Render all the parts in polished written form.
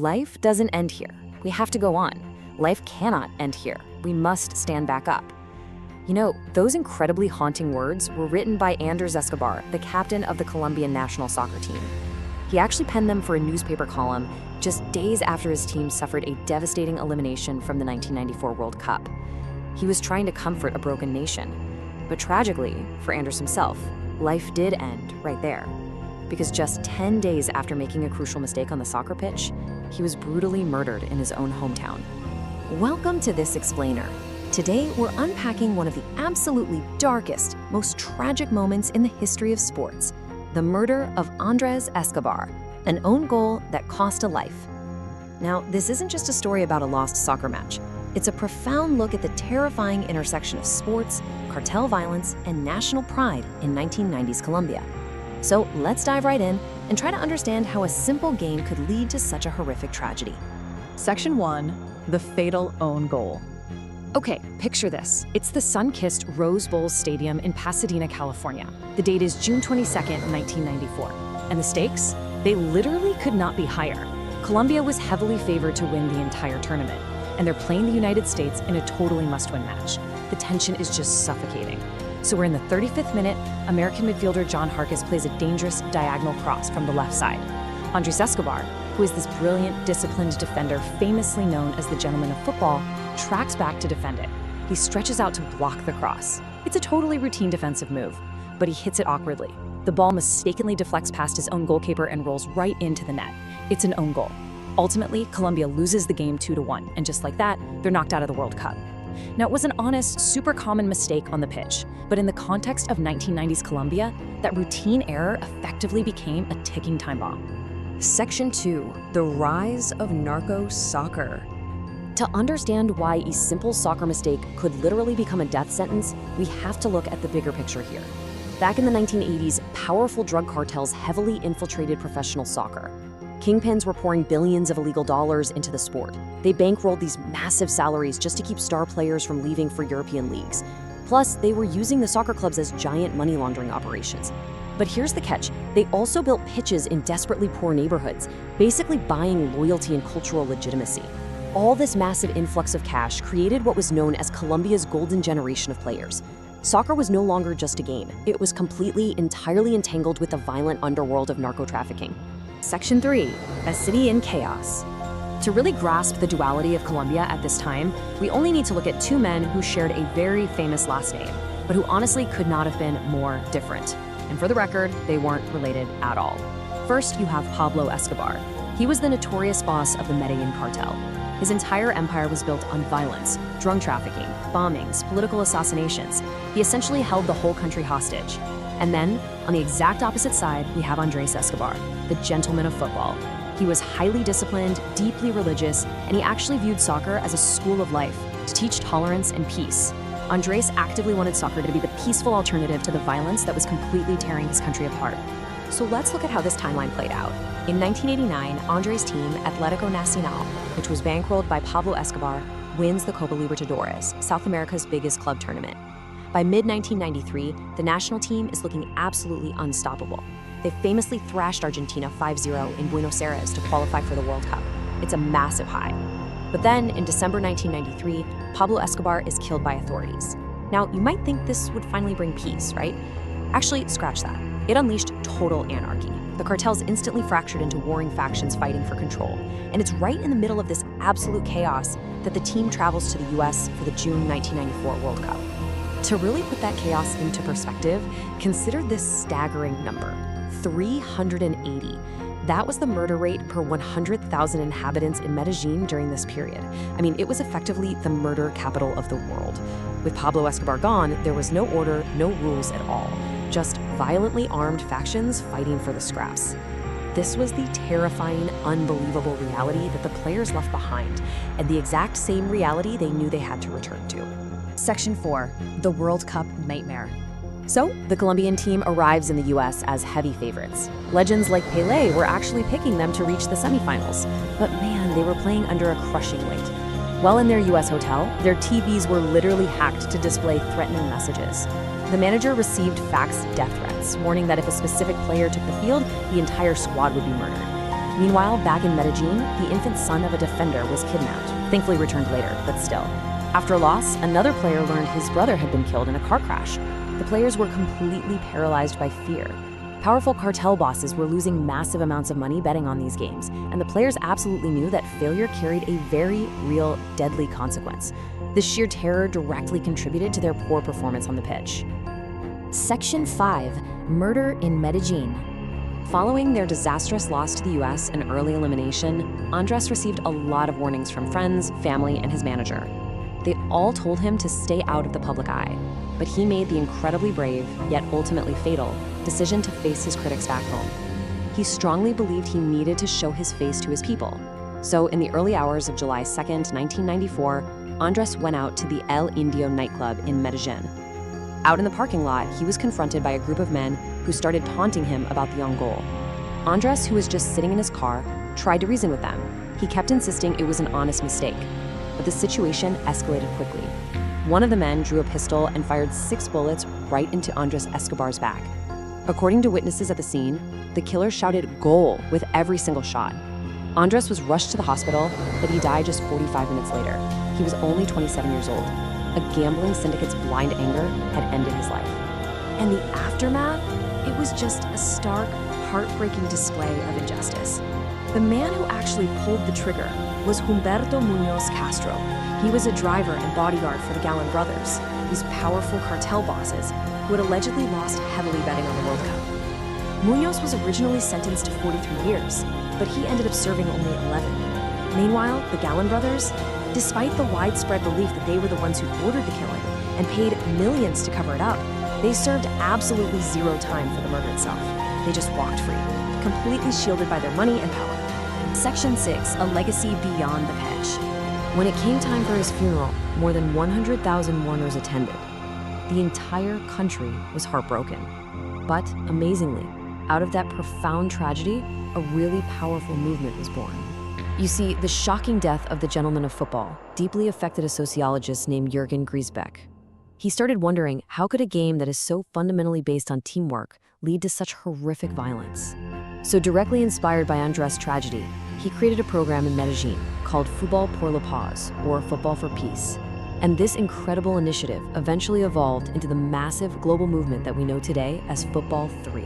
life doesn't end here. We have to go on. Life cannot end here. We must stand back up. You know, those incredibly haunting words were written by Andrés Escobar, the captain of the Colombian national soccer team. He actually penned them for a newspaper column just days after his team suffered a devastating elimination from the 1994 World Cup. He was trying to comfort a broken nation. But tragically, for Andrés himself, life did end right there. Because just 10 days after making a crucial mistake on the soccer pitch, he was brutally murdered in his own hometown. Welcome to This Explainer. Today, we're unpacking one of the absolutely darkest, most tragic moments in the history of sports, the murder of Andrés Escobar, an own goal that cost a life. Now, this isn't just a story about a lost soccer match. It's a profound look at the terrifying intersection of sports, cartel violence, and national pride in 1990s Colombia. So let's dive right in and try to understand how a simple game could lead to such a horrific tragedy. Section 1, the fatal own goal. Okay, picture this. It's the sun-kissed Rose Bowl Stadium in Pasadena, California. The date is June 22nd, 1994. And the stakes? They literally could not be higher. Colombia was heavily favored to win the entire tournament, and they're playing the United States in a totally must-win match. The tension is just suffocating. So we're in the 35th minute. American midfielder John Harkes plays a dangerous diagonal cross from the left side. Andrés Escobar, who is this brilliant, disciplined defender famously known as the gentleman of football, tracks back to defend it. He stretches out to block the cross. It's a totally routine defensive move, but he hits it awkwardly. The ball mistakenly deflects past his own goalkeeper and rolls right into the net. It's an own goal. Ultimately, Colombia loses the game 2-1, and just like that, they're knocked out of the World Cup. Now, it was an honest, super common mistake on the pitch, but in the context of 1990s Colombia, that routine error effectively became a ticking time bomb. Section 2, the rise of narco soccer. To understand why a simple soccer mistake could literally become a death sentence, we have to look at the bigger picture here. Back in the 1980s, powerful drug cartels heavily infiltrated professional soccer. Kingpins were pouring billions of illegal dollars into the sport. They bankrolled these massive salaries just to keep star players from leaving for European leagues. Plus, they were using the soccer clubs as giant money laundering operations. But here's the catch. They also built pitches in desperately poor neighborhoods, basically buying loyalty and cultural legitimacy. All this massive influx of cash created what was known as Colombia's golden generation of players. Soccer was no longer just a game. It was entirely entangled with the violent underworld of narco-trafficking. Section 3, a city in chaos. To really grasp the duality of Colombia at this time, we only need to look at two men who shared a very famous last name, but who honestly could not have been more different. And for the record, they weren't related at all. First, you have Pablo Escobar. He was the notorious boss of the Medellin cartel. His entire empire was built on violence, drug trafficking, bombings, political assassinations. He essentially held the whole country hostage. And then, on the exact opposite side, we have Andrés Escobar, the gentleman of football. He was highly disciplined, deeply religious, and he actually viewed soccer as a school of life, to teach tolerance and peace. Andrés actively wanted soccer to be the peaceful alternative to the violence that was completely tearing his country apart. So let's look at how this timeline played out. In 1989, Andrés' team, Atlético Nacional, which was bankrolled by Pablo Escobar, wins the Copa Libertadores, South America's biggest club tournament. By mid-1993, the national team is looking absolutely unstoppable. They famously thrashed Argentina 5-0 in Buenos Aires to qualify for the World Cup. It's a massive high. But then, in December 1993, Pablo Escobar is killed by authorities. Now, you might think this would finally bring peace, right? Actually, scratch that. It unleashed total anarchy. The cartels instantly fractured into warring factions fighting for control. And it's right in the middle of this absolute chaos that the team travels to the US for the June 1994 World Cup. To really put that chaos into perspective, consider this staggering number, 380. That was the murder rate per 100,000 inhabitants in Medellin during this period. I mean, it was effectively the murder capital of the world. With Pablo Escobar gone, there was no order, no rules at all. Just violently armed factions fighting for the scraps. This was the terrifying, unbelievable reality that the players left behind, and the exact same reality they knew they had to return to. Section 4, the World Cup nightmare. So, the Colombian team arrives in the US as heavy favorites. Legends like Pelé were actually picking them to reach the semifinals, but man, they were playing under a crushing weight. While in their US hotel, their TVs were literally hacked to display threatening messages. The manager received faxed death threats, warning that if a specific player took the field, the entire squad would be murdered. Meanwhile, back in Medellin, the infant son of a defender was kidnapped, thankfully returned later, but still. After a loss, another player learned his brother had been killed in a car crash. The players were completely paralyzed by fear. Powerful cartel bosses were losing massive amounts of money betting on these games, and the players absolutely knew that failure carried a very real, deadly consequence. The sheer terror directly contributed to their poor performance on the pitch. Section 5. Murder in Medellin. Following their disastrous loss to the US and early elimination, Andrés received a lot of warnings from friends, family, and his manager. They all told him to stay out of the public eye, but he made the incredibly brave, yet ultimately fatal, decision to face his critics back home. He strongly believed he needed to show his face to his people. So in the early hours of July 2nd, 1994, Andrés went out to the El Indio nightclub in Medellin. Out in the parking lot, he was confronted by a group of men who started taunting him about the own goal. Andrés, who was just sitting in his car, tried to reason with them. He kept insisting it was an honest mistake, but the situation escalated quickly. One of the men drew a pistol and fired 6 bullets right into Andrés Escobar's back. According to witnesses at the scene, the killer shouted "goal" with every single shot. Andrés was rushed to the hospital, but he died just 45 minutes later. He was only 27 years old. A gambling syndicate's blind anger had ended his life. And the aftermath? It was just a stark, heartbreaking display of injustice. The man who actually pulled the trigger was Humberto Muñoz Castro. He was a driver and bodyguard for the Galán brothers, these powerful cartel bosses who had allegedly lost heavily betting on the World Cup. Muñoz was originally sentenced to 43 years, but he ended up serving only 11. Meanwhile, the Galán brothers, despite the widespread belief that they were the ones who ordered the killing and paid millions to cover it up, they served absolutely 0 time for the murder itself. They just walked free, completely shielded by their money and power. Section 6, a legacy beyond the pitch. When it came time for his funeral, more than 100,000 mourners attended. The entire country was heartbroken. But, amazingly, out of that profound tragedy, a really powerful movement was born. You see, the shocking death of the gentleman of football deeply affected a sociologist named Jürgen Griesbeck. He started wondering, how could a game that is so fundamentally based on teamwork lead to such horrific violence? So directly inspired by Andrés' tragedy, he created a program in Medellin called Fútbol por la Paz, or Football for Peace. And this incredible initiative eventually evolved into the massive global movement that we know today as Football 3.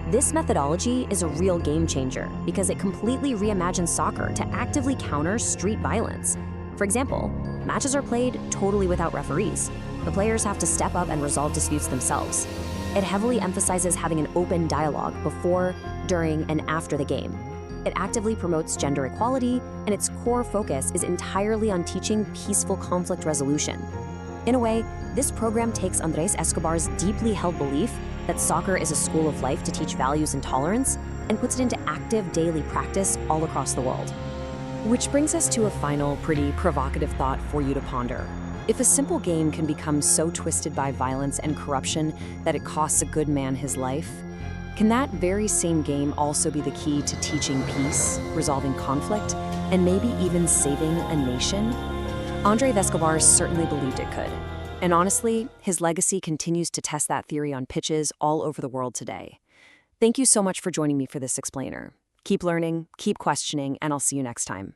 This methodology is a real game changer because it completely reimagines soccer to actively counter street violence. For example, matches are played totally without referees. The players have to step up and resolve disputes themselves. It heavily emphasizes having an open dialogue before, during, and after the game. It actively promotes gender equality, and its core focus is entirely on teaching peaceful conflict resolution. In a way, this program takes Andrés Escobar's deeply held belief that soccer is a school of life to teach values and tolerance, and puts it into active daily practice all across the world. Which brings us to a final, pretty provocative thought for you to ponder. If a simple game can become so twisted by violence and corruption that it costs a good man his life, can that very same game also be the key to teaching peace, resolving conflict, and maybe even saving a nation? Andrés Escobar certainly believed it could. And honestly, his legacy continues to test that theory on pitches all over the world today. Thank you so much for joining me for this explainer. Keep learning, keep questioning, and I'll see you next time.